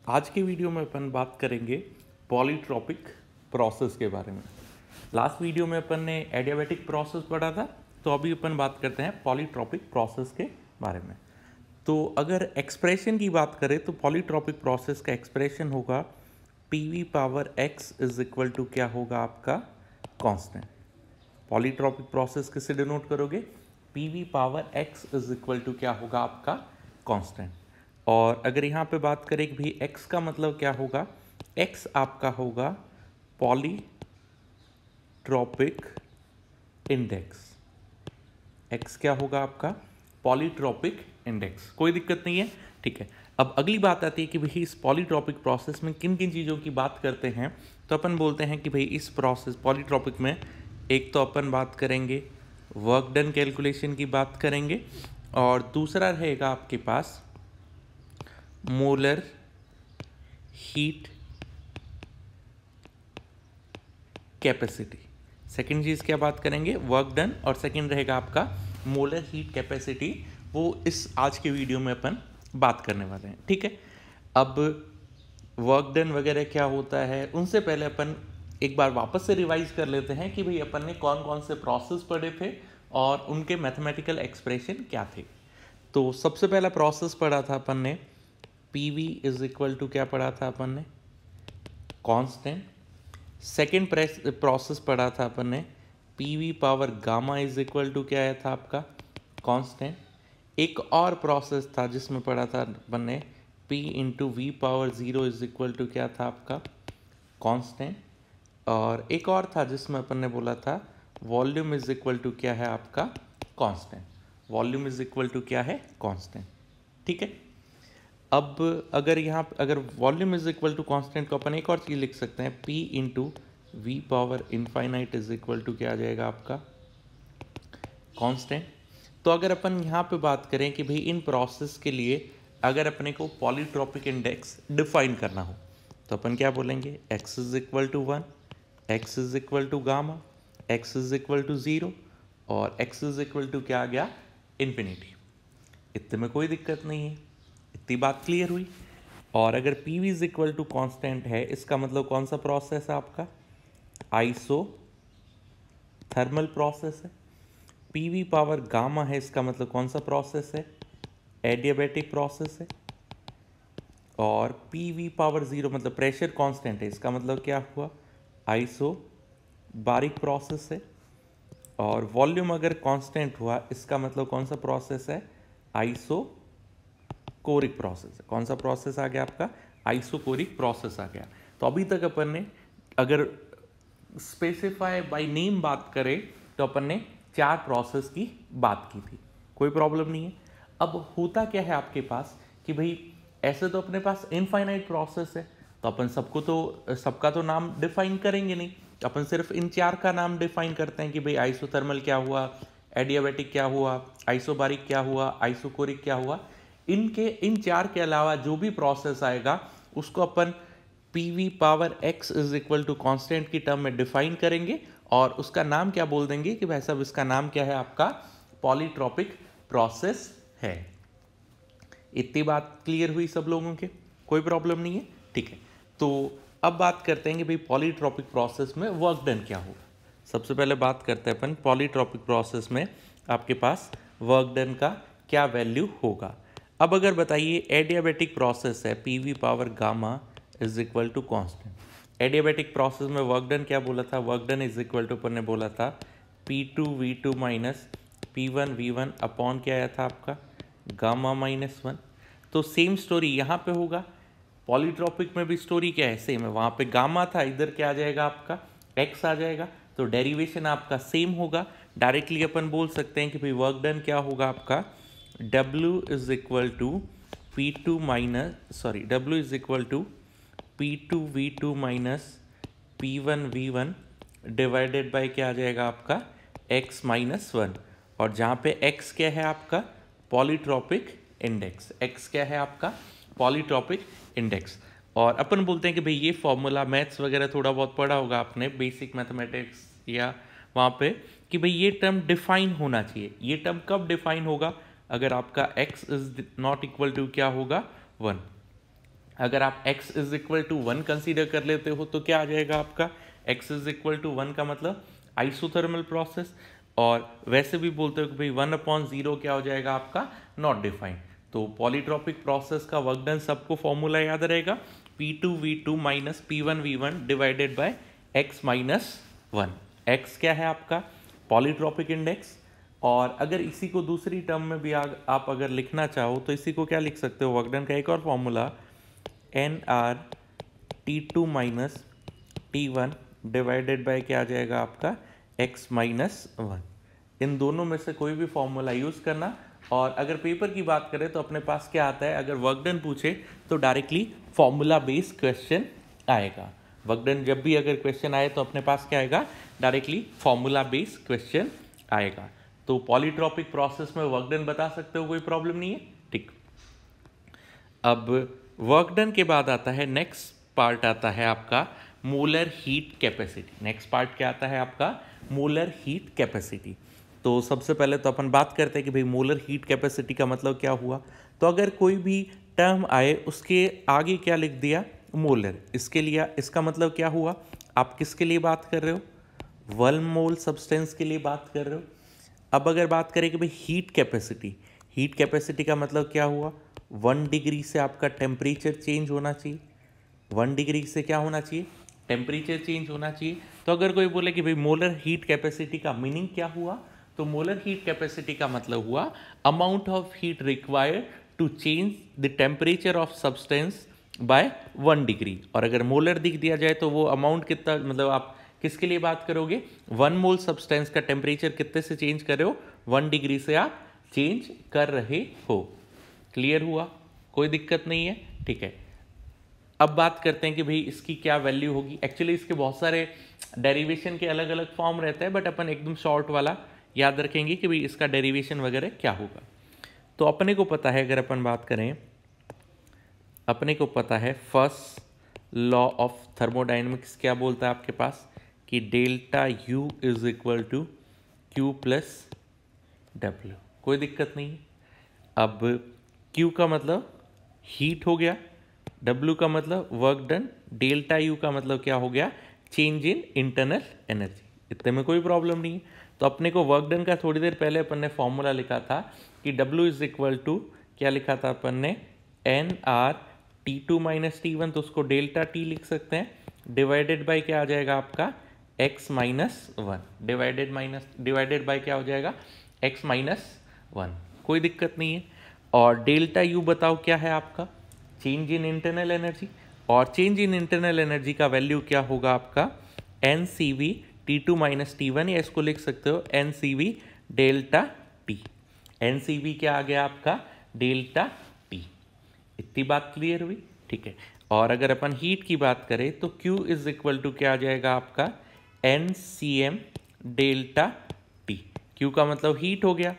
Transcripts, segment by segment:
आज के वीडियो में अपन बात करेंगे पॉलीट्रॉपिक प्रोसेस के बारे में। लास्ट वीडियो में अपन ने एडियाबैटिक प्रोसेस पढ़ा था, तो अभी अपन बात करते हैं पॉलीट्रॉपिक प्रोसेस के बारे में। तो अगर एक्सप्रेशन की बात करें तो पॉलीट्रॉपिक प्रोसेस का एक्सप्रेशन होगा PV power x is equal to क्या होगा आपका कांस्टेंट। पॉलीट्रॉपिक प्रोसेस किससे डिनोट करोगे? PV power x is equal to क्या होगा आपका कांस्टेंट। और अगर यहाँ पे बात करें कि भाई x का मतलब क्या होगा, x आपका होगा पॉलीट्रॉपिक इंडेक्स। x क्या होगा आपका? Polytropic index. कोई दिक्कत नहीं है, ठीक है। अब अगली बात आती है कि भाई इस पॉलीट्रॉपिक प्रोसेस में किन किन चीज़ों की बात करते हैं। तो अपन बोलते हैं कि भाई इस प्रोसेस पॉलीट्रॉपिक में एक तो अपन बात करेंगे वर्क डन कैलकुलेशन की बात करेंगे, और दूसरा रहेगा आपके पास मोलर हीट कैपेसिटी। सेकंड चीज़ क्या बात करेंगे? वर्क डन, और सेकंड रहेगा आपका मोलर हीट कैपेसिटी। वो इस आज के वीडियो में अपन बात करने वाले हैं, ठीक है। अब वर्क डन वगैरह क्या होता है, उनसे पहले अपन एक बार वापस से रिवाइज कर लेते हैं कि भाई अपन ने कौन कौन से प्रोसेस पढ़े थे और उनके मैथमेटिकल एक्सप्रेशन क्या थे। तो सबसे पहला प्रोसेस पढ़ा था अपन ने PV इज इक्वल टू क्या पढ़ा था अपन ने? कांस्टेंट। सेकेंड प्रोसेस पढ़ा था अपन ने PV power gamma is equal to क्या आया था आपका? कांस्टेंट। एक और प्रोसेस था जिसमें पढ़ा था अपन ने P into V power 0 is equal to क्या था आपका? कांस्टेंट। और एक और था जिसमें अपन ने बोला था वॉल्यूम इज इक्वल टू क्या है आपका? Constant. Volume is equal to क्या है? कांस्टेंट, ठीक है। अब अगर volume is equal to constant को अपन एक और चीज़ लिख सकते हैं, P into V power infinite is equal to क्या आ जाएगा आपका? कांस्टेंट। तो अगर अपन यहाँ पे बात करें कि भाई इन प्रोसेस के लिए अगर अपने को पॉलीट्रॉपिक इंडेक्स डिफाइन करना हो तो अपन क्या बोलेंगे? x is equal to 1, x is equal to गामा, x इज इक्वल टू 0 और x इज इक्वल टू क्या आ गया? इन्फिनिटी। इतने में कोई दिक्कत नहीं है, इतनी बात क्लियर हुई। और अगर PV is equal to constant है, इसका मतलब कौन सा प्रोसेस है आपका? आइसो थर्मल प्रोसेस है। PV पावर गामा है, इसका मतलब कौन सा प्रोसेस है? एडियाबैटिक प्रोसेस है। और PV पावर 0 मतलब प्रेशर कांस्टेंट है, इसका मतलब क्या हुआ? आइसो बारिक प्रोसेस है। और वॉल्यूम अगर कांस्टेंट हुआ, इसका मतलब कौन सा प्रोसेस है? आइसो कोरिक प्रोसेस है। कौन सा प्रोसेस आ गया आपका? आइसोकोरिक प्रोसेस आ गया। तो अभी तक अपन ने अगर स्पेसिफाई बाय नेम बात करें तो अपन ने 4 प्रोसेस की बात की थी, कोई प्रॉब्लम नहीं है। अब होता क्या है आपके पास कि भाई ऐसे तो अपने पास इनफाइनाइट प्रोसेस है, तो अपन सबका तो नाम डिफाइन करेंगे नहीं, अपन सिर्फ इन 4 का नाम डिफाइन करते हैं कि भाई आइसोथर्मल क्या हुआ, एडियाबैटिक क्या हुआ, आइसोबारिक क्या हुआ, आइसोकोरिक क्या हुआ। इन 4 के अलावा जो भी प्रोसेस आएगा उसको अपन PV power x is equal to constant की टर्म में डिफाइन करेंगे और उसका नाम क्या बोल देंगे कि भाई साहब इसका नाम क्या है आपका? पॉलीट्रॉपिक प्रोसेस है। इतनी बात क्लियर हुई सब लोगों के? कोई प्रॉब्लम नहीं है, ठीक है। तो अब बात करते हैं कि भाई पॉलीट्रॉपिक प्रोसेस में वर्क डन क्या होगा। सबसे पहले बात करते हैं अपन पॉलीट्रॉपिक प्रोसेस में आपके पास वर्क डन का क्या वैल्यू होगा। अब अगर बताइए एडियाबैटिक प्रोसेस है, PV power gamma is equal to constant. Adiabatic process में वर्क डन क्या बोला था? Work done is equal to अपन ने बोला था P2V2 माइनस P1V1 अपॉन क्या आया था आपका? Gamma minus 1। तो सेम स्टोरी यहाँ पे होगा। पॉलीट्रॉपिक में भी स्टोरी क्या है? सेम है। वहाँ पे गामा था, इधर क्या आ जाएगा आपका? x आ जाएगा। तो डेरिवेशन आपका सेम होगा। डायरेक्टली अपन बोल सकते हैं कि भाई वर्क डन क्या होगा आपका? W is equal to W is equal to P2V2 minus P1V1 divided by क्या आ जाएगा आपका? x minus 1। और जहाँ पे x क्या है आपका? Polytropic index. x क्या है आपका? Polytropic index. और अपन बोलते हैं कि भाई ये फॉर्मूला मैथ्स वगैरह थोड़ा बहुत पढ़ा होगा आपने, बेसिक मैथमेटिक्स या वहाँ पे, कि भाई ये टर्म डिफाइन होना चाहिए। ये टर्म कब डिफाइन होगा? अगर आपका x is not equal to क्या होगा? 1। अगर आप x is equal to 1 consider कर लेते हो तो क्या आ जाएगा आपका, x इज इक्वल टू 1 का मतलब आइसोथर्मल प्रोसेस, और वैसे भी बोलते हो कि भाई 1/0 क्या हो जाएगा आपका, नॉट डिफाइंड। तो पॉलीट्रॉपिक प्रोसेस का वर्क डन सबको फॉर्मूला याद रहेगा, P2V2 minus P1V1 divided by x minus 1। x क्या है आपका पॉलीट्रॉपिक इंडेक्स, और अगर इसी को दूसरी टर्म में भी आप अगर लिखना चाहो तो इसी को क्या लिख सकते हो, वर्क डन का एक और formula NR T2 minus T1 divided by क्या आ जाएगा आपका x माइनस 1। इन दोनों में से कोई भी फॉर्मूला यूज़ करना। और अगर पेपर की बात करें तो अपने पास क्या आता है, अगर वर्क डन पूछे तो डायरेक्टली फॉर्मूला बेस्ड क्वेश्चन आएगा। वर्क डन जब भी अगर क्वेश्चन आए तो अपने पास क्या आएगा, डायरेक्टली फॉर्मूला बेस्ड क्वेश्चन आएगा। तो पॉलीट्रॉपिक प्रोसेस में वर्क डन बता सकते हो, कोई प्रॉब्लम नहीं है, ठीक। अब वर्क डन के बाद आता है नेक्स्ट पार्ट, आता है आपका molar heat capacity. Next part क्या आता है आपका, मोलर हीट कैपेसिटी। तो सबसे पहले तो अपन बात करते हैं कि भाई मोलर हीट कैपेसिटी का मतलब क्या हुआ। तो अगर कोई भी टर्म आए उसके आगे क्या लिख दिया, मोलर, इसके लिए इसका मतलब क्या हुआ, आप किसके लिए बात कर रहे हो, 1 मोल सब्सटेंस के लिए बात कर रहे हो। अब अगर बात करें कि भाई हीट कैपेसिटी, हीट कैपेसिटी का मतलब क्या हुआ, 1 डिग्री से आपका टेम्परेचर चेंज होना चाहिए। 1 डिग्री से क्या होना चाहिए, टेम्परेचर चेंज होना चाहिए। तो अगर कोई बोले कि भाई मोलर हीट कैपेसिटी का मीनिंग क्या हुआ, तो मोलर हीट कैपेसिटी का मतलब हुआ amount of heat required to change the temperature of substance by 1 degree. और अगर मोलर दिख दिया जाए तो वो अमाउंट कितना, मतलब आप किसके लिए बात करोगे, 1 मोल सब्सटेंस का टेम्परेचर कितने से चेंज कर रहे हो, 1 डिग्री से आप चेंज कर रहे हो। क्लियर हुआ, कोई दिक्कत नहीं है, ठीक है। अब बात करते हैं कि भाई इसकी क्या वैल्यू होगी। एक्चुअली इसके बहुत सारे डेरिवेशन के अलग अलग फॉर्म रहते हैं, बट अपन एकदम शॉर्ट वाला याद रखेंगे कि भाई इसका डेरिवेशन वगैरह क्या होगा। तो अपने को पता है, अगर अपन बात करें, अपने को पता है फर्स्ट लॉ ऑफ थर्मोडाइनमिक्स क्या बोलता है आपके पास, कि delta U is equal to Q plus W। कोई दिक्कत नहीं। अब Q का मतलब हीट हो गया, W का मतलब वर्क डन, डेल्टा U का मतलब क्या हो गया, चेंज इन इंटरनल एनर्जी। इतने में कोई प्रॉब्लम नहीं है। तो अपने को वर्क डन का थोड़ी देर पहले अपन ने फॉर्मूला लिखा था कि W इज इक्वल टू, क्या लिखा था अपन ने, NR T2 माइनस T1, तो उसको डेल्टा T लिख सकते हैं, डिवाइडेड बाय क्या आ जाएगा आपका x माइनस 1, डिवाइडेड बाय क्या हो जाएगा, x माइनस 1। कोई दिक्कत नहीं है। और डेल्टा U बताओ क्या है आपका, चेंज इन इंटरनल एनर्जी, और चेंज इन इंटरनल एनर्जी का वैल्यू क्या होगा आपका, NCV T2 माइनस T1, या इसको लिख सकते हो NCV डेल्टा T। NCV क्या आ गया आपका, डेल्टा T। इतनी बात क्लियर हुई, ठीक है। और अगर अपन हीट की बात करें तो Q इज इक्वल टू क्या आ जाएगा आपका, NCM डेल्टा T। Q का मतलब हीट हो गया,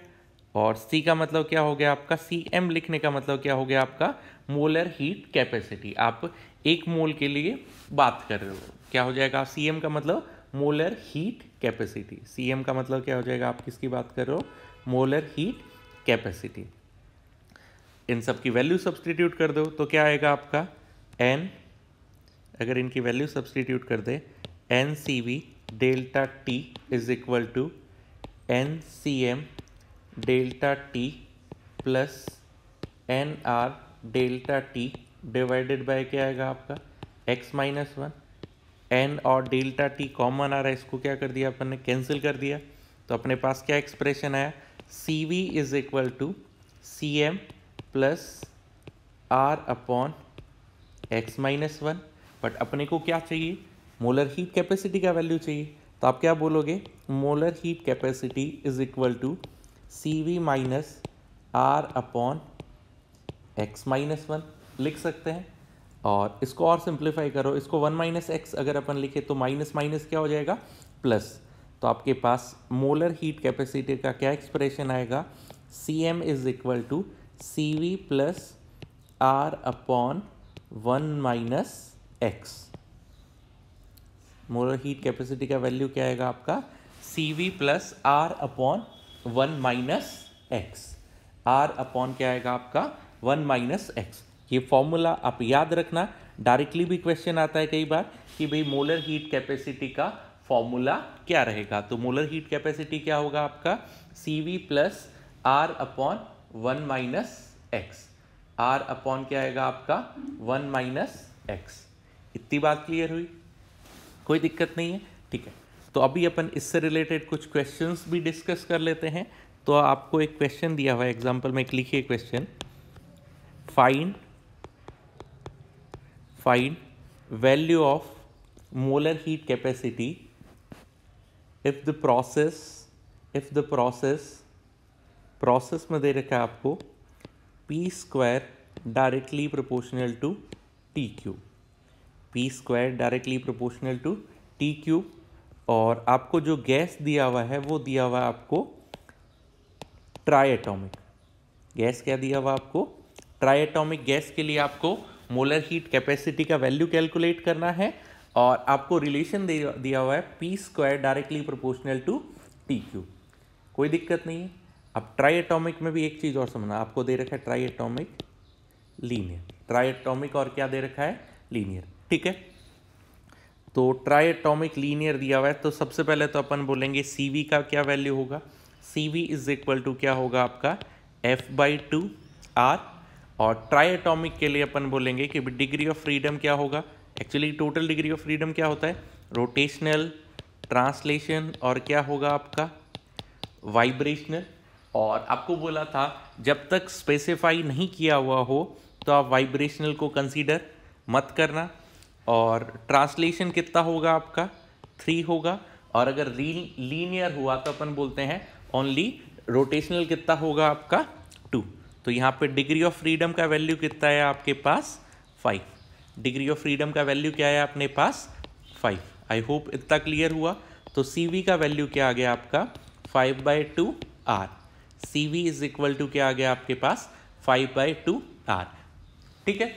और C का मतलब क्या हो गया आपका, CM लिखने का मतलब क्या हो गया आपका, मोलर हीट कैपेसिटी। आप 1 मोल के लिए बात कर रहे हो, क्या हो जाएगा, CM का मतलब मोलर हीट कैपेसिटी। CM का मतलब क्या हो जाएगा, आप किसकी बात कर रहे हो, मोलर हीट कैपेसिटी। इन सब की वैल्यू सब्सटीट्यूट कर दो तो क्या आएगा आपका, N, अगर इनकी वैल्यू सब्सटीट्यूट कर दे, NCV delta T is equal to NCM delta T plus NR delta T divided by क्या आएगा आपका, x माइनस 1। N और डेल्टा T कॉमन आ रहा है, इसको क्या कर दिया अपन ने, कैंसिल कर दिया। तो अपने पास क्या एक्सप्रेशन आया, CV is equal to CM plus R upon x minus 1। But अपने को क्या चाहिए, मोलर हीट कैपेसिटी का वैल्यू चाहिए। तो आप क्या बोलोगे, molar heat capacity is equal to CV minus R upon x minus 1 लिख सकते हैं। और इसको और सिंप्लीफाई करो, इसको 1 माइनस एक्स अगर अपन लिखे तो माइनस माइनस क्या हो जाएगा, प्लस। तो आपके पास मोलर हीट कैपेसिटी का क्या एक्सप्रेशन आएगा, CM is equal to CV plus R upon 1 minus x. Molar heat capacity का वैल्यू क्या आएगा आपका, CV plus R upon 1 minus x. R upon क्या आएगा आपका, 1 माइनस एक्स। ये फॉर्मूला आप याद रखना, डायरेक्टली भी क्वेश्चन आता है कई बार कि भाई मोलर हीट कैपेसिटी का फॉर्मूला क्या रहेगा। तो मोलर हीट कैपेसिटी क्या होगा आपका, CV plus R upon 1 minus x. R upon क्या आएगा आपका 1 माइनस एक्स। इतनी बात क्लियर हुई, कोई दिक्कत नहीं है, ठीक है। तो अभी अपन इससे रिलेटेड कुछ क्वेश्चंस भी डिस्कस कर लेते हैं। तो आपको एक क्वेश्चन दिया हुआ है एग्जांपल में, लिखिए question, find value of molar heat capacity if the process में दे रखा है आपको P square directly proportional to T cube, P square directly proportional to T cube, और आपको जो गैस दिया हुआ है वो दिया हुआ है आपको ट्राई एटॉमिक गैस। क्या दिया हुआ आपको, ट्राई एटॉमिक गैस के लिए आपको मोलर हीट कैपेसिटी का वैल्यू कैलकुलेट करना है, और आपको रिलेशन दिया हुआ है P square directly proportional to T cube. कोई दिक्कत नहीं है। अब ट्राई एटॉमिक में भी एक चीज़ और समझना, आपको दे रखा है try atomic linear, try atomic और क्या दे रखा है, लीनियर, ठीक है। तो ट्राई एटॉमिक लीनियर दिया हुआ है, तो सबसे पहले तो अपन बोलेंगे CV का क्या वैल्यू होगा, CV इज इक्वल टू क्या होगा आपका F/2R, और ट्राई एटॉमिक के लिए अपन बोलेंगे कि डिग्री ऑफ फ्रीडम क्या होगा। Actually total degree of freedom क्या होता है, रोटेशनल, ट्रांसलेशन और क्या होगा आपका वाइब्रेशनल। और आपको बोला था जब तक स्पेसिफाई नहीं किया हुआ हो तो आप वाइब्रेशनल को कंसीडर मत करना, और ट्रांसलेशन कितना होगा आपका 3 होगा, और अगर लीनियर हुआ तो अपन बोलते हैं ओनली रोटेशनल कितना होगा आपका 2। तो यहाँ पे डिग्री ऑफ फ्रीडम का वैल्यू कितना है आपके पास 5, डिग्री ऑफ फ्रीडम का वैल्यू क्या है अपने पास 5। आई होप इतना क्लियर हुआ। तो CV का वैल्यू क्या आ गया आपका 5/2R, CV is equal to क्या आ गया आपके पास 5/2R, ठीक है।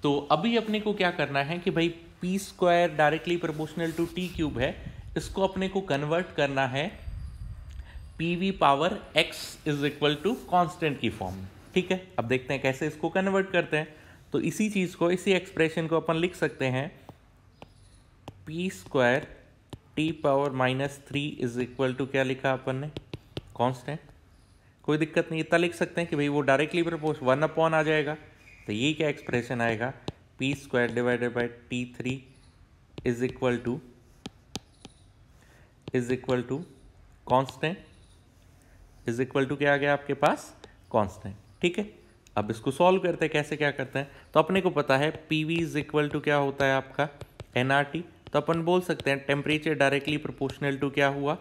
तो अभी अपने को क्या करना है कि भाई P square directly proportional to T cube है, इसको अपने को कन्वर्ट करना है PV power X is equal to constant की फॉर्म में, ठीक है। अब देखते हैं कैसे इसको कन्वर्ट करते हैं। तो इसी चीज़ को, इसी एक्सप्रेशन को अपन लिख सकते हैं P square T power -3 is equal to क्या लिखा अपन ने, कांस्टेंट। कोई दिक्कत नहीं, इतना लिख सकते हैं कि भाई वो डायरेक्टली प्रपोज 1 अपॉन आ जाएगा, तो ये क्या एक्सप्रेशन आएगा P square divided by T3 is equal to constant, is equal to क्या आ गया आपके पास कांस्टेंट, ठीक है। अब इसको सॉल्व करते हैं, कैसे क्या करते हैं। तो अपने को पता है PV इज इक्वल टू क्या होता है आपका nRT, तो अपन बोल सकते हैं टेम्परेचर डायरेक्टली प्रोपोर्शनल टू क्या हुआ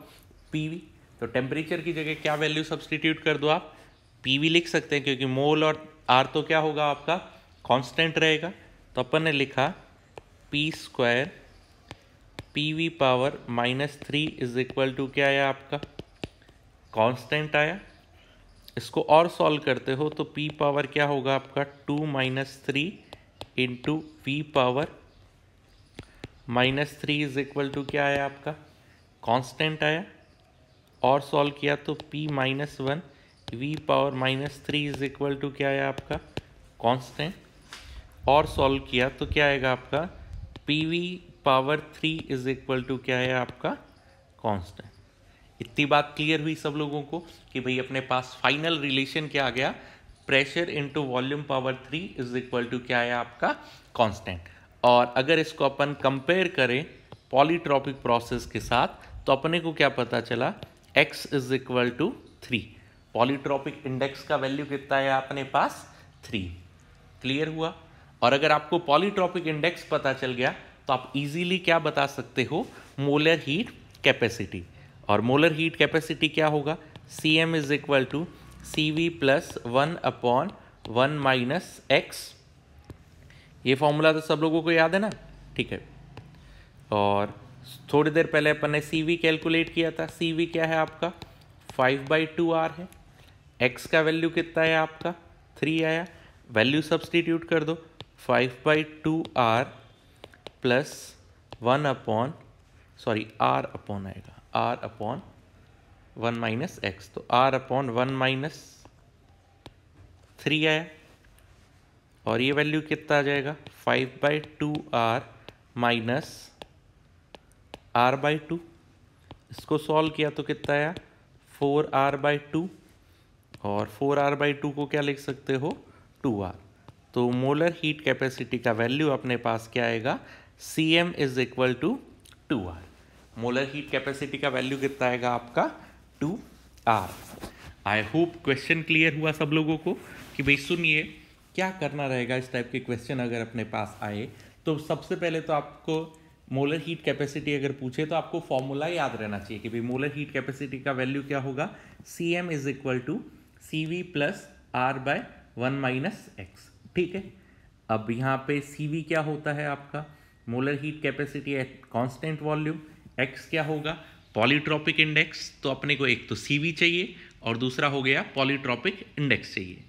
PV। तो टेम्परेचर की जगह क्या वैल्यू सब्सटीट्यूट कर दो आप, PV लिख सकते हैं, क्योंकि मोल और R तो क्या होगा आपका कांस्टेंट रहेगा। तो अपन ने लिखा P square PV power -3 is equal to क्या आया आपका कांस्टेंट आया। इसको और सॉल्व करते हो तो P पावर क्या होगा आपका 2 - 3 into V power -3 is equal to क्या आया आपका कांस्टेंट आया। और सॉल्व किया तो P -1 V power -3 is equal to क्या आया आपका कांस्टेंट। और सॉल्व किया तो क्या आएगा आपका PV power 3 is equal to क्या है आपका कांस्टेंट। इतनी बात क्लियर हुई सब लोगों को कि भाई अपने पास फाइनल रिलेशन क्या आ गया, pressure into volume power 3 is equal to क्या है आपका कांस्टेंट। और अगर इसको अपन कंपेयर करें पॉलीट्रॉपिक प्रोसेस के साथ तो अपने को क्या पता चला x is equal to 3। Polytropic index का वैल्यू कितना है अपने पास 3। क्लियर हुआ। और अगर आपको पॉलीट्रॉपिक इंडेक्स पता चल गया तो आप इजीली क्या बता सकते हो मोलर हीट कैपेसिटी। और मोलर हीट कैपेसिटी क्या होगा Cm is equal to CV plus 1/1 minus x. ये फॉर्मूला तो सब लोगों को याद है ना, ठीक है। और थोड़ी देर पहले अपन ने CV कैलकुलेट किया था, CV क्या है आपका 5/2R है। x का वैल्यू कितना है आपका 3 आया, वैल्यू सब्सटीट्यूट कर दो 5/2R प्लस R अपॉन आएगा R/1 माइनस एक्स, तो R/1 माइनस 3 आया। और ये वैल्यू कितना आ जाएगा 5/2r माइनस r/2। इसको सॉल्व किया तो कितना आया 4r/2 और 4r/2 को क्या लिख सकते हो 2r। तो मोलर हीट कैपेसिटी का वैल्यू अपने पास क्या आएगा Cm is equal to 2r। Molar heat capacity का वैल्यू कितना आएगा आपका 2r। I hope question clear हुआ सब लोगों को कि भाई सुनिए क्या करना रहेगा इस टाइप के क्वेश्चन अगर अपने पास आए तो सबसे पहले तो आपको मोलर हीट कैपेसिटी अगर पूछे तो आपको फॉर्मूला याद रहना चाहिए कि भाई मोलर हीट कैपेसिटी का वैल्यू क्या होगा Cm is equal to CV plus R/1 minus x. ठीक है, अब यहाँ पे CV क्या होता है आपका molar heat capacity at constant volume, X क्या होगा पॉलीट्रॉपिक इंडेक्स। तो अपने को एक तो CV चाहिए और दूसरा हो गया पॉलीट्रॉपिक इंडेक्स चाहिए।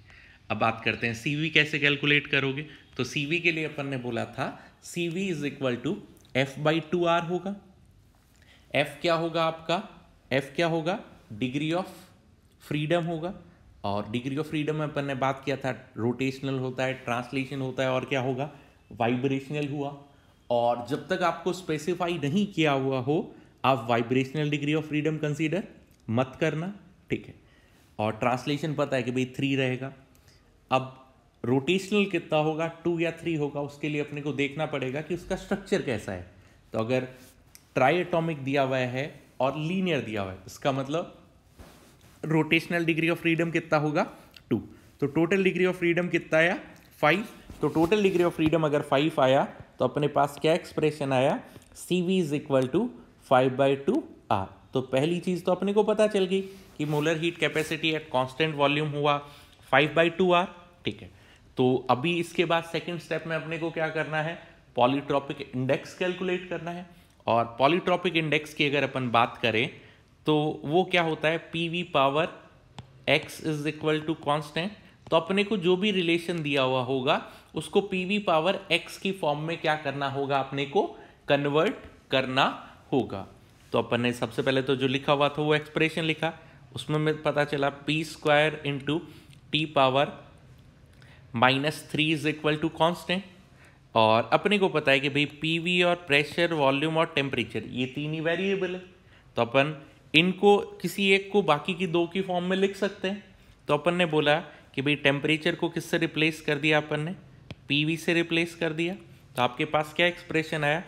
अब बात करते हैं CV कैसे कैलकुलेट करोगे। तो CV के लिए अपन ने बोला था CV is equal to F/2R होगा। F क्या होगा आपका F क्या होगा डिग्री ऑफ फ्रीडम होगा, और डिग्री ऑफ फ्रीडम में अपन ने बात किया था रोटेशनल होता है, ट्रांसलेशन होता है और क्या होगा वाइब्रेशनल हुआ। और जब तक आपको स्पेसिफाई नहीं किया हुआ हो आप vibrational degree of freedom consider मत करना। ठीक है, और ट्रांसलेशन पता है कि भाई 3 रहेगा। अब रोटेशनल कितना होगा 2 या 3 होगा, उसके लिए अपने को देखना पड़ेगा कि उसका स्ट्रक्चर कैसा है। तो अगर ट्राई एटॉमिक दिया हुआ है और लीनियर दिया हुआ है इसका मतलब रोटेशनल डिग्री ऑफ फ्रीडम कितना होगा 2। तो टोटल डिग्री ऑफ फ्रीडम कितना आया 5। तो टोटल डिग्री ऑफ फ्रीडम अगर 5 आया तो अपने पास क्या एक्सप्रेशन आया CV is equal to 5/2r। तो पहली चीज तो अपने को पता चल गई कि molar heat capacity at constant volume हुआ 5/2r। ठीक है, तो अभी इसके बाद सेकंड स्टेप में अपने को क्या करना है पॉलीट्रॉपिक इंडेक्स कैलकुलेट करना है। और पॉलीट्रॉपिक इंडेक्स की अगर अपन बात करें तो वो क्या होता है PV power x is equal to constant. तो अपने को जो भी रिलेशन दिया हुआ होगा उसको PV पावर x की फॉर्म में क्या करना होगा अपने को कन्वर्ट करना होगा। तो अपन ने सबसे पहले तो जो लिखा हुआ था वो एक्सप्रेशन लिखा, उसमें में पता चला p² into T power -3 is equal to constant. और अपने को पता है कि भाई PV और प्रेशर वॉल्यूम और टेम्परेचर ये 3 ही वेरिएबल है, तो अपन इनको किसी एक को बाकी की 2 की फॉर्म में लिख सकते हैं। तो अपन ने बोला कि भाई टेम्परेचर को किससे रिप्लेस कर दिया अपन ने PV से रिप्लेस कर दिया। तो आपके पास क्या एक्सप्रेशन आया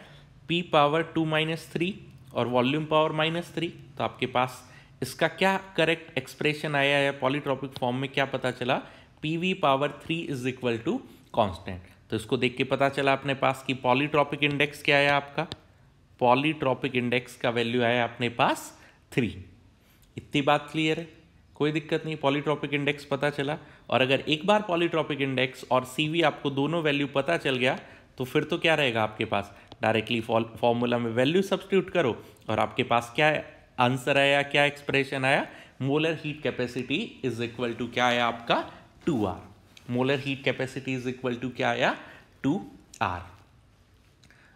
P पावर 2 - 3 और वॉल्यूम पावर -3। तो आपके पास इसका क्या करेक्ट एक्सप्रेशन आया है पॉलीट्रॉपिक फॉर्म में क्या पता चला PV power 3 is equal to constant. तो इसको देख के पता चला अपने पास कि पॉलीट्रॉपिक इंडेक्स क्या आया आपका पॉलीट्रॉपिक इंडेक्स का वैल्यू आया अपने पास 3। इतनी बात क्लियर है, कोई दिक्कत नहीं, पॉलीट्रॉपिक इंडेक्स पता चला। और अगर एक बार पॉलीट्रॉपिक इंडेक्स और CV आपको दोनों वैल्यू पता चल गया तो फिर तो क्या रहेगा आपके पास डायरेक्टली फॉर्मूला में वैल्यू सब्स्टिट्यूट करो और आपके पास क्या आंसर आया क्या एक्सप्रेशन आया molar heat capacity is equal to क्या आया आपका 2r। Molar heat capacity is equal to क्या आया 2r।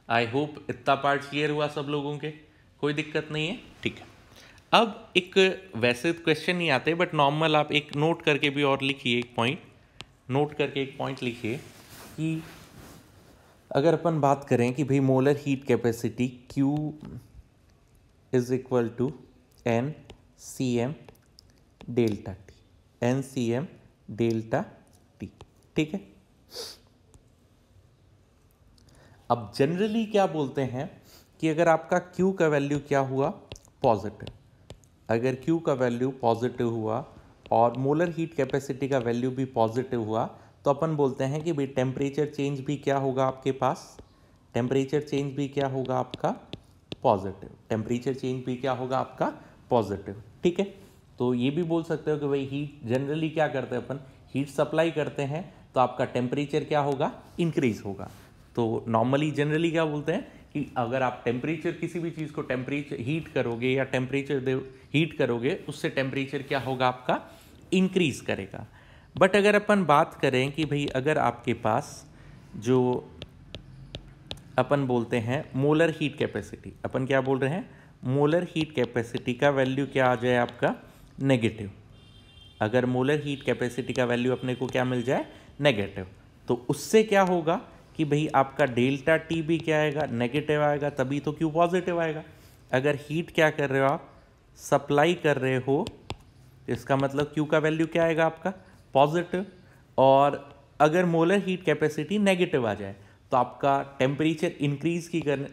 आई होप इतना पार्ट क्लियर हुआ सब लोगों के, कोई दिक्कत नहीं है। ठीक है, अब एक वैसे क्वेश्चन नहीं आते बट नॉर्मल आप एक नोट करके भी और लिखिए, एक पॉइंट नोट करके एक पॉइंट लिखिए कि अगर अपन बात करें कि भाई molar heat capacity Q is equal to NCm delta T, NCm delta T। ठीक है, अब जनरली क्या बोलते हैं कि अगर आपका Q का वैल्यू क्या हुआ पॉजिटिव, अगर Q का वैल्यू पॉजिटिव हुआ और मोलर हीट कैपेसिटी का वैल्यू भी पॉजिटिव हुआ तो अपन बोलते हैं कि भाई टेम्परेचर चेंज भी क्या होगा आपके पास टेम्परेचर चेंज भी क्या होगा आपका पॉजिटिव, टेम्परेचर चेंज भी क्या होगा आपका पॉजिटिव। ठीक है, तो ये भी बोल सकते हो कि भाई हीट जनरली क्या करते हैं अपन हीट सप्लाई करते हैं तो आपका टेम्परेचर क्या होगा इंक्रीज होगा। तो नॉर्मली जनरली क्या बोलते हैं कि अगर आप टेम्परेचर किसी भी चीज़ को टेम्परेचर हीट करोगे या टेम्परेचर हीट करोगे उससे टेम्परेचर क्या होगा आपका इंक्रीज करेगा। बट अगर अपन बात करें कि भाई अगर आपके पास जो अपन बोलते हैं मोलर हीट कैपेसिटी, अपन क्या बोल रहे हैं मोलर हीट कैपेसिटी का वैल्यू क्या आ जाए आपका नेगेटिव, अगर मोलर हीट कैपेसिटी का वैल्यू अपने को क्या मिल जाए नेगेटिव, तो उससे क्या होगा कि भाई आपका डेल्टा टी भी क्या आएगा, नेगेटिव आएगा, तभी तो क्यू पॉजिटिव आएगा। अगर हीट क्या कर रहे हो आप, सप्लाई कर रहे हो, इसका मतलब क्यू का वैल्यू क्या आएगा आपका, पॉजिटिव। और अगर मोलर हीट कैपेसिटी नेगेटिव आ जाए तो आपका टेम्परेचर इंक्रीज की करने,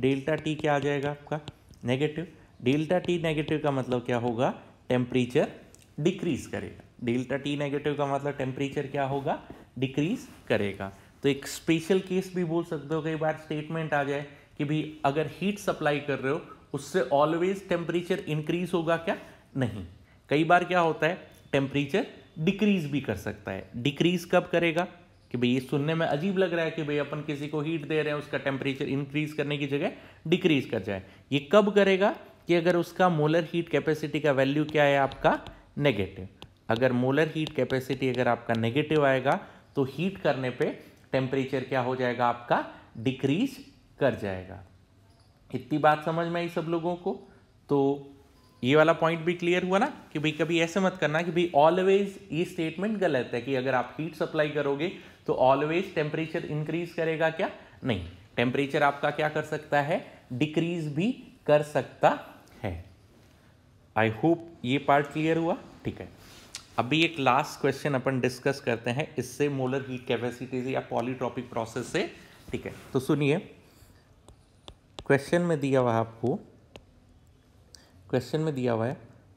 डेल्टा टी क्या आ जाएगा आपका, नेगेटिव। डेल्टा टी नेगेटिव का मतलब क्या होगा, टेम्परेचर डिक्रीज करेगा। डेल्टा टी नेगेटिव का मतलब टेम्परेचर क्या होगा, डिक्रीज करेगा। तो एक स्पेशल केस भी बोल सकते हो, कई बार स्टेटमेंट आ जाए कि भाई अगर हीट सप्लाई कर रहे हो उससे ऑलवेज टेम्परेचर इंक्रीज होगा क्या, नहीं। कई बार क्या होता है, टेम्परेचर डिक्रीज भी कर सकता है। डिक्रीज कब करेगा, कि भाई ये सुनने में अजीब लग रहा है कि भाई अपन किसी को हीट दे रहे हैं, उसका टेम्परेचर इंक्रीज करने की जगह डिक्रीज कर जाए। ये कब करेगा, कि अगर उसका मोलर हीट कैपेसिटी का वैल्यू क्या है आपका, नेगेटिव। अगर मोलर हीट कैपेसिटी अगर आपका नेगेटिव आएगा तो हीट करने पे टेम्परेचर क्या हो जाएगा आपका, डिक्रीज कर जाएगा। इतनी बात समझ में आई सब लोगों को। तो ये वाला पॉइंट भी क्लियर हुआ ना, कि भाई कभी ऐसे मत करना कि भाई ऑलवेज, ये स्टेटमेंट गलत है कि अगर आप हीट सप्लाई करोगे तो ऑलवेज टेम्परेचर इंक्रीज करेगा क्या, नहीं। टेम्परेचर आपका क्या कर सकता है, डिक्रीज भी कर सकता है। आई होप ये पार्ट क्लियर हुआ, ठीक है। अभी एक लास्ट क्वेश्चन अपन डिस्कस करते हैं इससे, मोलर हीट कैपेसिटी से या पॉलीट्रॉपिक प्रोसेस से, ठीक है। तो सुनिए, क्वेश्चन में दिया हुआ है आपको, क्वेश्चन में दिया हुआ है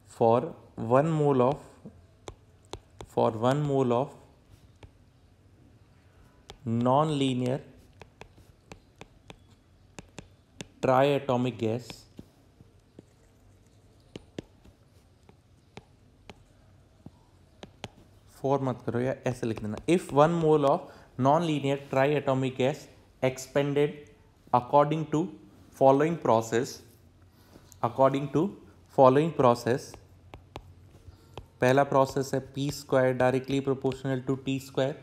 for one mole of non linear triatomic gas, for मत करो या ऐसे लिख देना, if one mole of non linear triatomic gas expanded according to following process, पहला प्रोसेस है P square directly proportional to T square.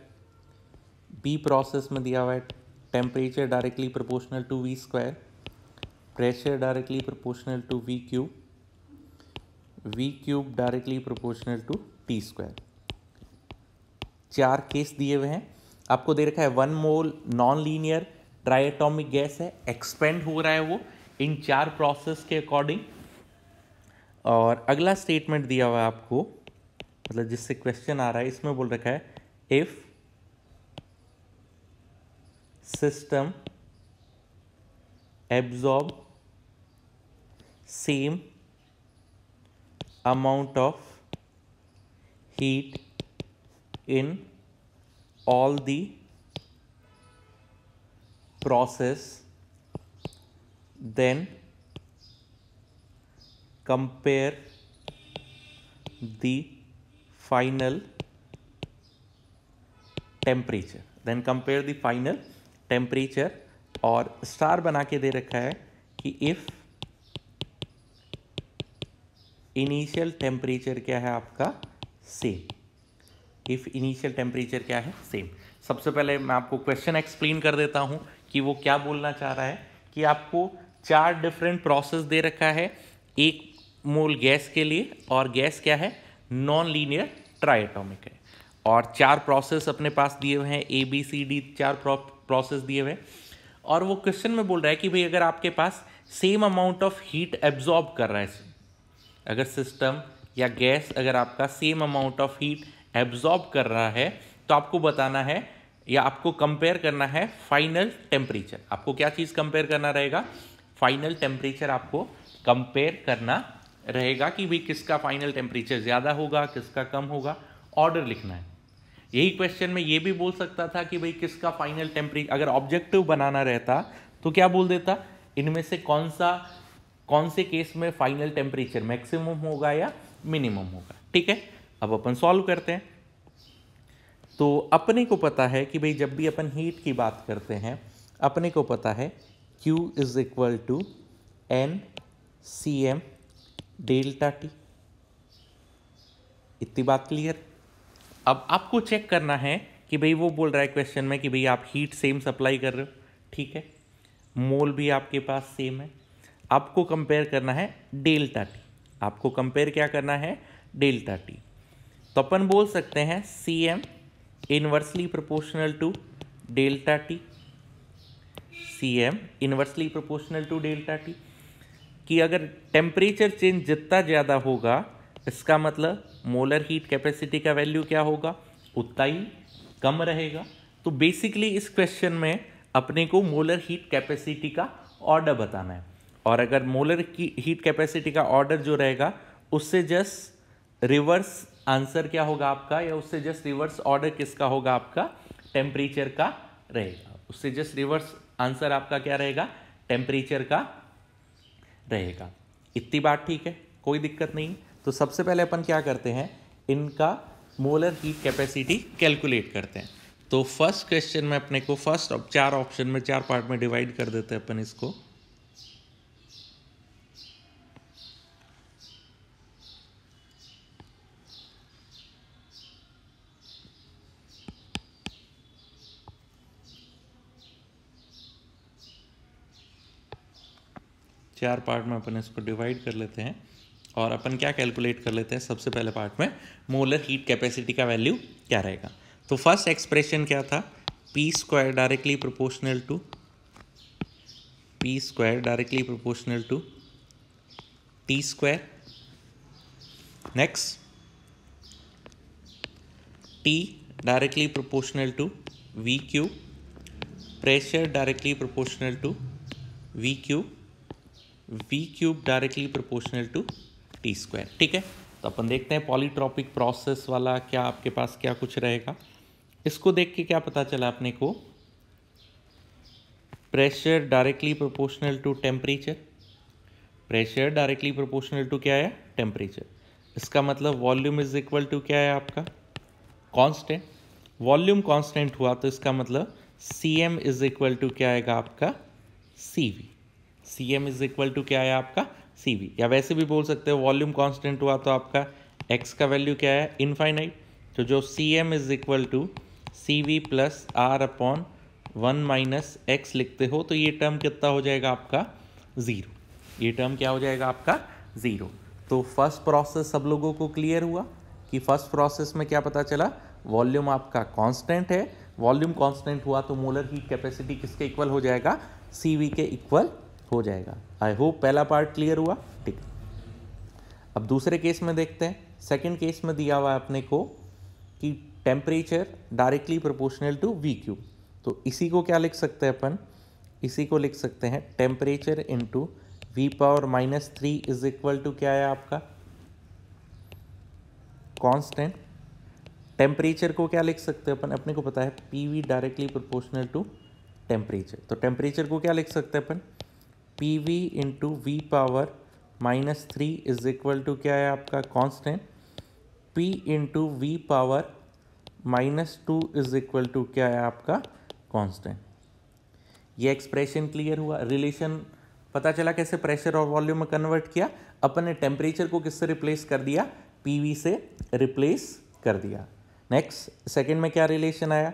B process में दिया हुआ है temperature directly proportional to V square, pressure directly proportional to V cube directly proportional to T square. 4 case दिए हुए हैं आपको, दे रखा है 1 mole non linear triatomic gas है, एक्सपेंड हो रहा है वो इन 4 प्रोसेस के अकॉर्डिंग। और अगला स्टेटमेंट दिया हुआ है आपको, मतलब जिससे क्वेश्चन आ रहा है, इसमें बोल रखा है if system absorb same amount of heat in all the process, then compare the final temperature। और स्टार बना के दे रखा है कि इफ इनिशियल टेम्परेचर क्या है आपका, सेम। इफ इनिशियल टेम्परेचर क्या है, सेम। सबसे पहले मैं आपको क्वेश्चन एक्सप्लेन कर देता हूं कि वो क्या बोलना चाह रहा है, कि आपको 4 डिफरेंट प्रोसेस दे रखा है 1 मोल गैस के लिए, और गैस क्या है, नॉन लीनियर ट्राई एटॉमिक है। और 4 प्रोसेस अपने पास दिए हुए हैं, ABCD 4 प्रोसेस दिए हुए हैं। और वो क्वेश्चन में बोल रहा है कि भाई अगर आपके पास same amount of heat absorb कर रहा है, अगर सिस्टम या गैस अगर आपका same amount of heat absorb कर रहा है, तो आपको बताना है या आपको कंपेयर करना है फाइनल टेम्परेचर। आपको क्या चीज़ कंपेयर करना रहेगा, फाइनल टेम्परेचर आपको कंपेयर करना रहेगा कि भाई किसका फाइनल टेम्परेचर ज़्यादा होगा, किसका कम होगा, ऑर्डर लिखना है। यही क्वेश्चन में ये भी बोल सकता था कि भाई किसका फाइनल टेम्परेचर, अगर ऑब्जेक्टिव बनाना रहता तो क्या बोल देता, इनमें से कौन से केस में फाइनल टेम्परेचर मैक्सिमम होगा या मिनिमम होगा, ठीक है। अब अपन सॉल्व करते हैं। तो अपने को पता है कि भाई जब भी अपन हीट की बात करते हैं, अपने को पता है Q is equal to NCm delta T. इतनी बात क्लियर। अब आपको चेक करना है कि भाई वो बोल रहा है क्वेश्चन में कि भाई आप हीट सेम सप्लाई कर रहे हो, ठीक है, मोल भी आपके पास सेम है, आपको कंपेयर करना है डेल्टा टी। आपको कंपेयर क्या करना है, डेल्टा टी। तो अपन बोल सकते हैं Cm inversely proportional to delta T, Cm inversely proportional to delta T, कि अगर टेम्परेचर चेंज जितना ज़्यादा होगा इसका मतलब मोलर हीट कैपेसिटी का वैल्यू क्या होगा, उतना ही कम रहेगा। तो बेसिकली इस क्वेश्चन में अपने को मोलर हीट कैपेसिटी का ऑर्डर बताना है, और अगर मोलर की हीट कैपेसिटी का ऑर्डर जो रहेगा उससे जस्ट रिवर्स आंसर क्या होगा आपका, या उससे जस्ट रिवर्स ऑर्डर किसका होगा आपका, टेम्परेचर का रहेगा। उससे जस्ट रिवर्स आंसर आपका क्या रहेगा, टेम्परेचर का रहेगा। इतनी बात ठीक है, कोई दिक्कत नहीं। तो सबसे पहले अपन क्या करते हैं, इनका मोलर हीट कैपेसिटी कैलकुलेट करते हैं। तो फर्स्ट क्वेश्चन में अपने को फर्स्ट चार ऑप्शन में, चार पार्ट में डिवाइड कर देते हैं अपन इसको। चार पार्ट में अपन इसको डिवाइड कर लेते हैं और अपन क्या कैलकुलेट कर लेते हैं। सबसे पहले पार्ट में मोलर हीट कैपेसिटी का वैल्यू क्या रहेगा। तो फर्स्ट एक्सप्रेशन क्या था, P square directly proportional to T square. Next T directly proportional to V cube, pressure directly proportional to V cube directly proportional to T square. ठीक है, तो अपन देखते हैं पॉलीट्रॉपिक प्रोसेस वाला क्या आपके पास क्या कुछ रहेगा। इसको देख के क्या पता चला अपने को, pressure directly proportional to temperature, pressure directly proportional to क्या है, टेम्परेचर। इसका मतलब वॉल्यूम इज इक्वल टू क्या है आपका, कांस्टेंट। वॉल्यूम कांस्टेंट हुआ तो इसका मतलब Cm इज इक्वल टू क्या आएगा आपका, Cv। Cm is equal to क्या है आपका, Cv। या वैसे भी बोल सकते हो वॉल्यूम कांस्टेंट हुआ तो आपका x का वैल्यू क्या है, इनफाइनाइट। तो जो Cm is equal to Cv plus R upon 1 minus x लिखते हो तो ये टर्म कितना हो जाएगा आपका, ज़ीरो। ये टर्म क्या हो जाएगा आपका, ज़ीरो। तो फर्स्ट प्रोसेस सब लोगों को क्लियर हुआ कि फर्स्ट प्रोसेस में क्या पता चला, वॉल्यूम आपका कांस्टेंट है। वॉल्यूम कांस्टेंट हुआ तो मोलर हीट कैपेसिटी किसके इक्वल हो जाएगा, Cv के इक्वल हो जाएगा। आई होप पहला पार्ट क्लियर हुआ। ठीक, अब दूसरे केस में देखते हैं। सेकंड केस में दिया हुआ है अपने को कि temperature directly proportional to V cube. तो इसी को क्या लिख सकते हैं अपन, इसी को लिख सकते हैं temperature into V power -3 is equal to क्या है आपका, कांस्टेंट। टेम्परेचर को क्या लिख सकते हैं अपन, अपने को पता है PV directly proportional to temperature. तो टेम्परेचर को क्या लिख सकते हैं अपन, PV into V power -3 is equal to क्या है आपका, constant. P into V power -2 is equal to क्या है आपका, कांस्टेंट। ये एक्सप्रेशन क्लियर हुआ। रिलेशन पता चला कैसे प्रेशर और वॉल्यूम में कन्वर्ट किया। अपन ने टेम्परेचर को किससे रिप्लेस कर दिया, पीवी से रिप्लेस कर दिया। नेक्स्ट सेकंड में क्या रिलेशन आया,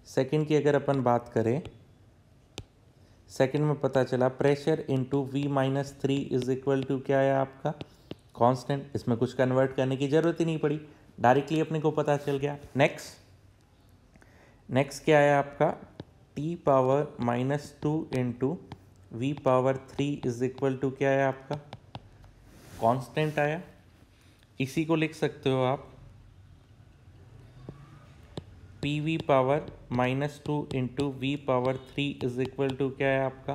सेकंड की अगर अपन बात करें, सेकंड में पता चला pressure into V -3 is equal to क्या है आपका, कांस्टेंट। इसमें कुछ कन्वर्ट करने की जरूरत ही नहीं पड़ी, डायरेक्टली अपने को पता चल गया। नेक्स्ट क्या है आपका, T power -2 into V power 3 is equal to क्या है आपका, कांस्टेंट आया। इसी को लिख सकते हो आप P V power -2 into V power 3 is equal to क्या है आपका,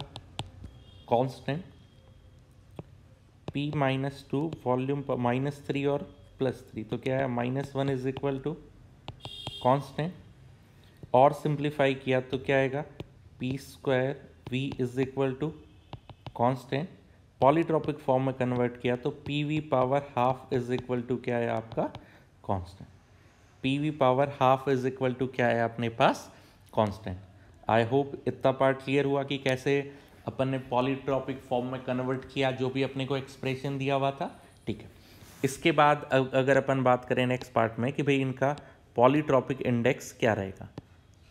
कांस्टेंट। P -2 वॉल्यूम -3 और +3 तो क्या है, -1 इज इक्वल टू कांस्टेंट। और सिंप्लीफाई किया तो क्या आएगा, P square V is equal to constant. Polytropic form में कन्वर्ट किया तो P V power half is equal to क्या है आपका, constant. P V power half is equal to क्या है अपने पास, कांस्टेंट। आई होप इतना पार्ट क्लियर हुआ कि कैसे अपन ने पॉलीट्रॉपिक फॉर्म में कन्वर्ट किया जो भी अपने को एक्सप्रेशन दिया हुआ था। ठीक है, इसके बाद अगर अपन बात करें नेक्स्ट पार्ट में कि भाई इनका पॉलीट्रॉपिक इंडेक्स क्या रहेगा,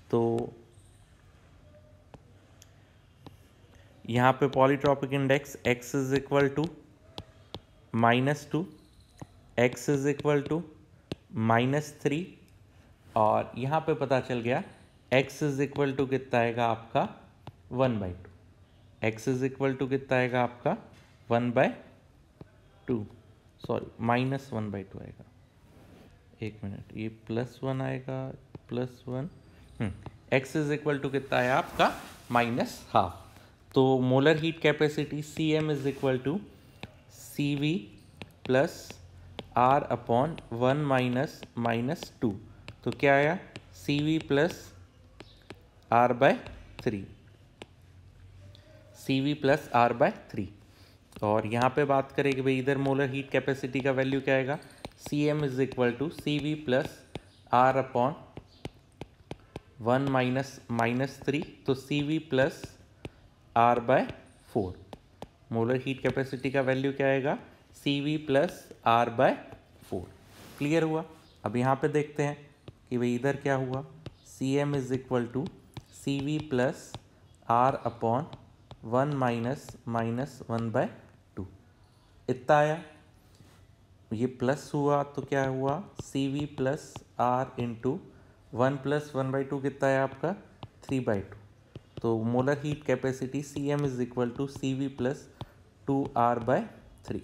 तो यहाँ पे polytropic index x is equal to -2, x is equal to -3, और यहाँ पे पता चल गया x इज इक्वल टू कितना आएगा आपका 1/2, x इज इक्वल टू कितना आएगा आपका 1/2, सॉरी -1/2 आएगा। एक मिनट, ये +1 आएगा, +1, x इज इक्वल टू कितना है आपका -½ तो molar heat capacity Cm is equal to CV plus R upon 1 - -2, तो क्या आया CV plus R/3, CV plus R/3। और यहाँ पे बात करें कि भाई इधर मोलर हीट कैपेसिटी का वैल्यू क्या आएगा, Cm is equal to CV plus R upon 1 - -3, तो CV plus R/4। Molar heat capacity का वैल्यू क्या आएगा, CV प्लस R/4। क्लियर हुआ। अब यहाँ पे देखते हैं कि भाई इधर क्या हुआ, Cm is equal to CV plus R upon 1 - -1/2, इतना आया। ये प्लस हुआ तो क्या हुआ, CV प्लस R इंटू 1 + 1/2 कितना है आपका 3/2, तो molar heat capacity Cm is equal to CV plus 2R/3,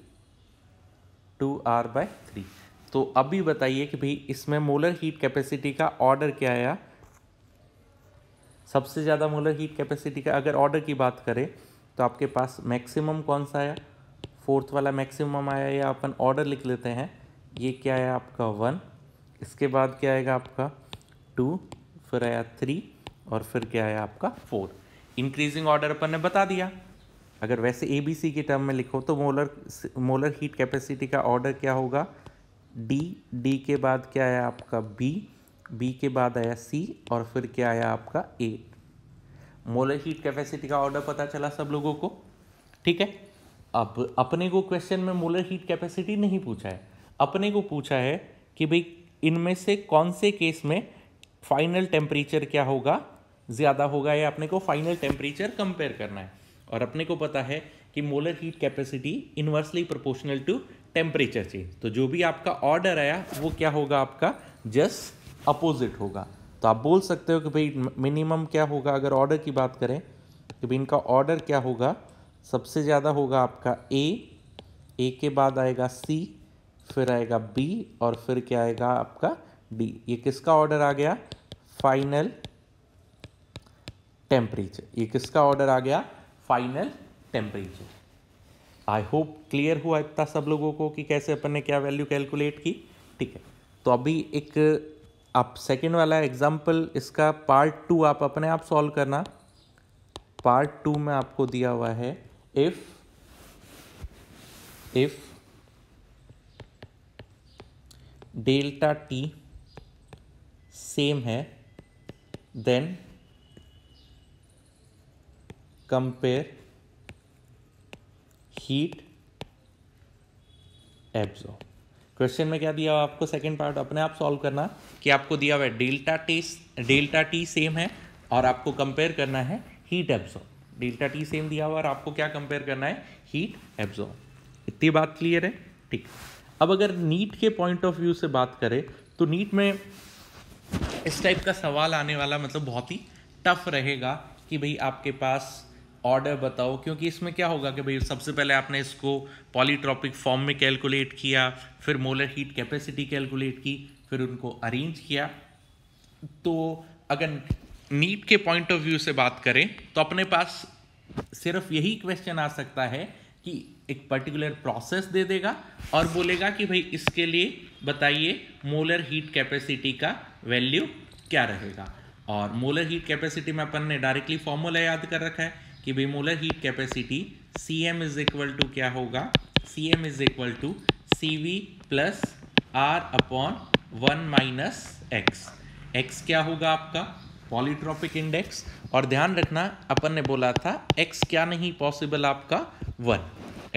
2R/3। तो अभी बताइए कि भाई इसमें मोलर हीट कैपेसिटी का ऑर्डर क्या आया, सबसे ज़्यादा मोलर हीट कैपेसिटी का अगर ऑर्डर की बात करें तो आपके पास मैक्सिमम कौन सा आया, फोर्थ वाला मैक्सिमम आया, या अपन ऑर्डर लिख लेते हैं। ये क्या आया आपका 1, इसके बाद क्या आएगा आपका 2, फिर आया 3 और फिर क्या आया आपका 4। इंक्रीजिंग ऑर्डर अपन ने बता दिया। अगर वैसे ABC की टर्म में लिखो तो मोलर हीट कैपेसिटी का ऑर्डर क्या होगा, D के बाद क्या आया आपका B के बाद आया C और फिर क्या आया आपका A। मोलर हीट कैपेसिटी का ऑर्डर पता चला सब लोगों को, ठीक है। अब अपने को क्वेश्चन में मोलर हीट कैपेसिटी नहीं पूछा है, अपने को पूछा है कि भाई इनमें से कौन से केस में फाइनल टेम्परेचर क्या होगा, ज़्यादा होगा, या अपने को फाइनल टेम्परेचर कंपेयर करना है। और अपने को पता है कि molar heat capacity inversely proportional to temperature change, तो जो भी आपका ऑर्डर आया वो क्या होगा आपका जस्ट अपोजिट होगा। तो आप बोल सकते हो कि भाई मिनिमम क्या होगा, अगर ऑर्डर की बात करें कि भाई इनका ऑर्डर क्या होगा, सबसे ज़्यादा होगा आपका ए के बाद आएगा C, फिर आएगा B और फिर क्या आएगा आपका D। ये किसका ऑर्डर आ गया, फाइनल टेम्परेचर, ये किसका ऑर्डर आ गया, final temperature. I hope clear हुआ इतना सब लोगों को कि कैसे अपन ने क्या वैल्यू कैलकुलेट की, ठीक है। तो अभी एक आप सेकेंड वाला एग्जाम्पल, इसका पार्ट 2 आप अपने आप सॉल्व करना। पार्ट 2 में आपको दिया हुआ है इफ डेल्टा T सेम है then compare heat absorb. Question में क्या दिया हुआ आपको, सेकंड पार्ट अपने आप सॉल्व करना कि आपको दिया हुआ है डेल्टा टी सेम है और आपको कंपेयर करना है heat absorb. Delta T same दिया हुआ और आपको क्या कंपेयर करना है, हीट एब्जॉर्ब। इतनी बात क्लियर है, ठीक। अब अगर नीट के पॉइंट ऑफ व्यू से बात करें तो नीट में इस टाइप का सवाल आने वाला मतलब बहुत ही टफ रहेगा कि भाई आपके पास ऑर्डर बताओ, क्योंकि इसमें क्या होगा कि भाई सबसे पहले आपने इसको पॉलीट्रॉपिक फॉर्म में कैलकुलेट किया, फिर मोलर हीट कैपेसिटी कैलकुलेट की, फिर उनको अरेंज किया। तो अगर नीट के पॉइंट ऑफ व्यू से बात करें तो अपने पास सिर्फ यही क्वेश्चन आ सकता है कि एक पर्टिकुलर प्रोसेस दे देगा और बोलेगा कि भाई इसके लिए बताइए मोलर हीट कैपेसिटी का वैल्यू क्या रहेगा। और मोलर हीट कैपेसिटी में अपन ने डायरेक्टली फॉर्मूला याद कर रखा है कि भाई molar heat capacity Cm is equal to क्या होगा, Cm is equal to CV plus R upon 1 - x। x क्या होगा आपका पॉलीट्रॉपिक इंडेक्स, और ध्यान रखना अपन ने बोला था x क्या नहीं पॉसिबल आपका 1,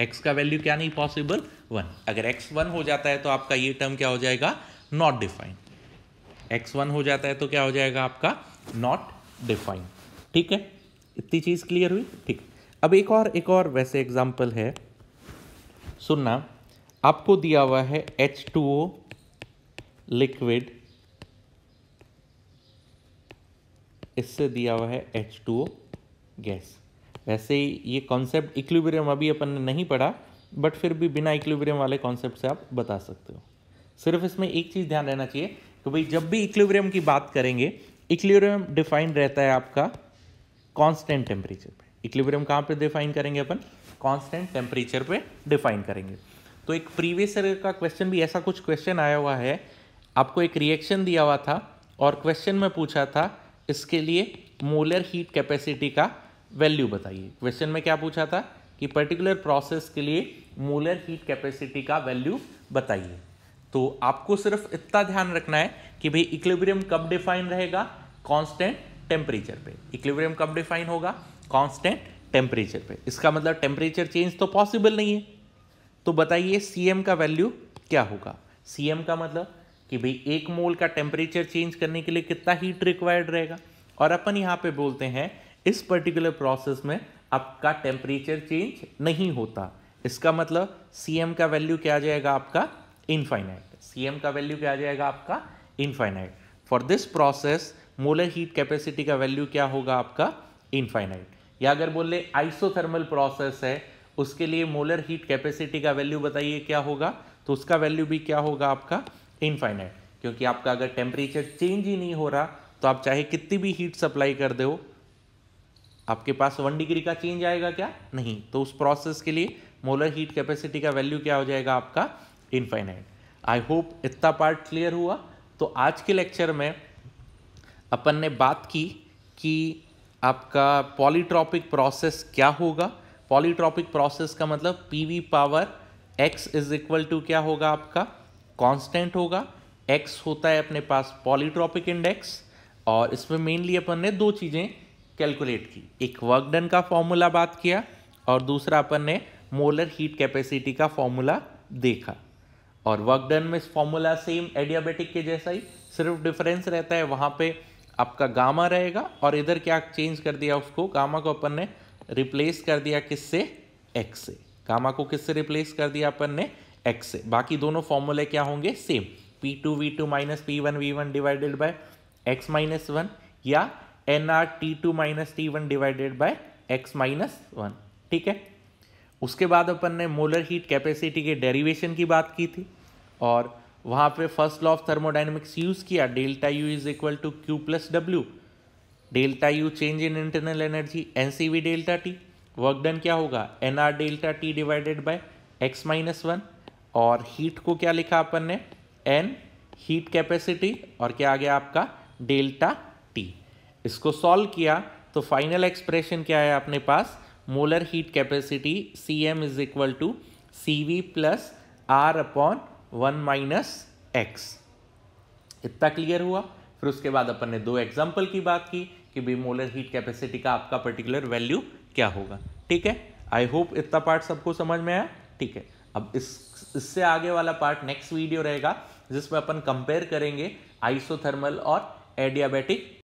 x का वैल्यू क्या नहीं पॉसिबल 1। अगर x 1 हो जाता है तो आपका ये टर्म क्या हो जाएगा, नॉट डिफाइंड। x 1 हो जाता है तो क्या हो जाएगा आपका नॉट डिफाइंड, ठीक है। इतनी चीज़ क्लियर हुई, ठीक। अब एक और वैसे एग्जाम्पल है, सुनना। आपको दिया हुआ है H2O लिक्विड इससे दिया हुआ है H2O गैस। वैसे ही ये कॉन्सेप्ट इक्विलिब्रियम अभी अपन ने नहीं पढ़ा, बट फिर भी बिना इक्विलिब्रियम वाले कॉन्सेप्ट से आप बता सकते हो। सिर्फ इसमें एक चीज़ ध्यान रहना चाहिए कि भाई जब भी इक्विलिब्रियम की बात करेंगे, इक्विलिब्रियम डिफाइन रहता है आपका कांस्टेंट टेम्परेचर पे। इक्विलिब्रियम कहाँ पे डिफाइन करेंगे अपन? कांस्टेंट टेम्परेचर पे डिफाइन करेंगे। तो एक प्रीवियस ईयर का क्वेश्चन भी ऐसा कुछ क्वेश्चन आया हुआ है, आपको एक रिएक्शन दिया हुआ था और क्वेश्चन में पूछा था इसके लिए मोलर हीट कैपेसिटी का वैल्यू बताइए। क्वेश्चन में क्या पूछा था कि पर्टिकुलर प्रोसेस के लिए मोलर हीट कैपेसिटी का वैल्यू बताइए। तो आपको सिर्फ इतना ध्यान रखना है कि भाई इक्विलिब्रियम कब डिफाइन रहेगा? कांस्टेंट टेम्परेचर पे। इक्विलिब्रियम कब डिफाइन होगा? कांस्टेंट टेम्परेचर पे। इसका मतलब टेम्परेचर चेंज तो पॉसिबल नहीं है। तो बताइए Cm का वैल्यू क्या होगा? Cm का मतलब कि भाई 1 मोल का टेम्परेचर चेंज करने के लिए कितना हीट रिक्वायर्ड रहेगा। और अपन यहाँ पे बोलते हैं इस पर्टिकुलर प्रोसेस में आपका टेम्परेचर चेंज नहीं होता। इसका मतलब Cm का वैल्यू क्या आ जाएगा आपका? इनफाइनाइट। Cm का वैल्यू क्या आ जाएगा आपका? Infinite. For this process molar heat capacity का वैल्यू क्या होगा आपका? इनफाइनाइट। या अगर बोले आइसोथर्मल प्रोसेस है, उसके लिए मोलर हीट कैपेसिटी का वैल्यू बताइए क्या होगा? तो उसका वैल्यू भी क्या होगा आपका? इनफाइनाइट। क्योंकि आपका अगर टेम्परेचर चेंज ही नहीं हो रहा तो आप चाहे कितनी भी हीट सप्लाई कर दो, आपके पास 1 डिग्री का चेंज आएगा क्या? नहीं। तो उस प्रोसेस के लिए मोलर हीट कैपेसिटी का वैल्यू क्या हो जाएगा आपका? इनफाइनाइट। आई होप इतना पार्ट क्लियर हुआ। तो आज के लेक्चर में अपन ने बात की कि आपका पॉलीट्रॉपिक प्रोसेस क्या होगा। पॉलीट्रॉपिक प्रोसेस का मतलब PV power x is equal to क्या होगा आपका? कांस्टेंट होगा। x होता है अपने पास पॉलीट्रॉपिक इंडेक्स, और इसमें मेनली अपन ने 2 चीज़ें कैलकुलेट की। एक वर्क डन का फॉर्मूला बात किया और दूसरा अपन ने मोलर हीट कैपेसिटी का फॉर्मूला देखा। और वर्क डन में फॉर्मूला सेम एडियाबेटिक के जैसा ही, सिर्फ डिफरेंस रहता है वहाँ पे आपका गामा रहेगा और इधर क्या चेंज कर दिया उसको, गामा को अपन ने रिप्लेस कर दिया किससे? x से। गामा को किससे रिप्लेस कर दिया अपन ने? x से। बाकी दोनों फॉर्मूले क्या होंगे? Same. P2V2 minus P1V1 divided by x minus 1 या nRT2 minus T1 divided by x minus 1। ठीक है। उसके बाद अपन ने मोलर हीट कैपेसिटी के डेरिवेशन की बात की थी और वहाँ पे first law of thermodynamics use किया। Delta U is equal to Q plus W। Delta U change in internal energy NCV delta T। Work done क्या होगा? NR delta T divided by x minus 1। और heat को क्या लिखा अपन ने? N heat capacity और क्या आ गया आपका? Delta T। इसको सॉल्व किया तो फाइनल एक्सप्रेशन क्या है अपने पास? Molar heat capacity Cm is equal to CV plus R upon 1 minus x। इतना क्लियर हुआ। फिर उसके बाद अपन ने 2 एग्जाम्पल की बात की कि भाई मोलर हीट कैपेसिटी का आपका पर्टिकुलर वैल्यू क्या होगा। ठीक है। आई होप इतना पार्ट सबको समझ में आया। ठीक है। अब इससे आगे वाला पार्ट नेक्स्ट वीडियो रहेगा जिसमें अपन कंपेयर करेंगे आइसोथर्मल और एडियाबेटिक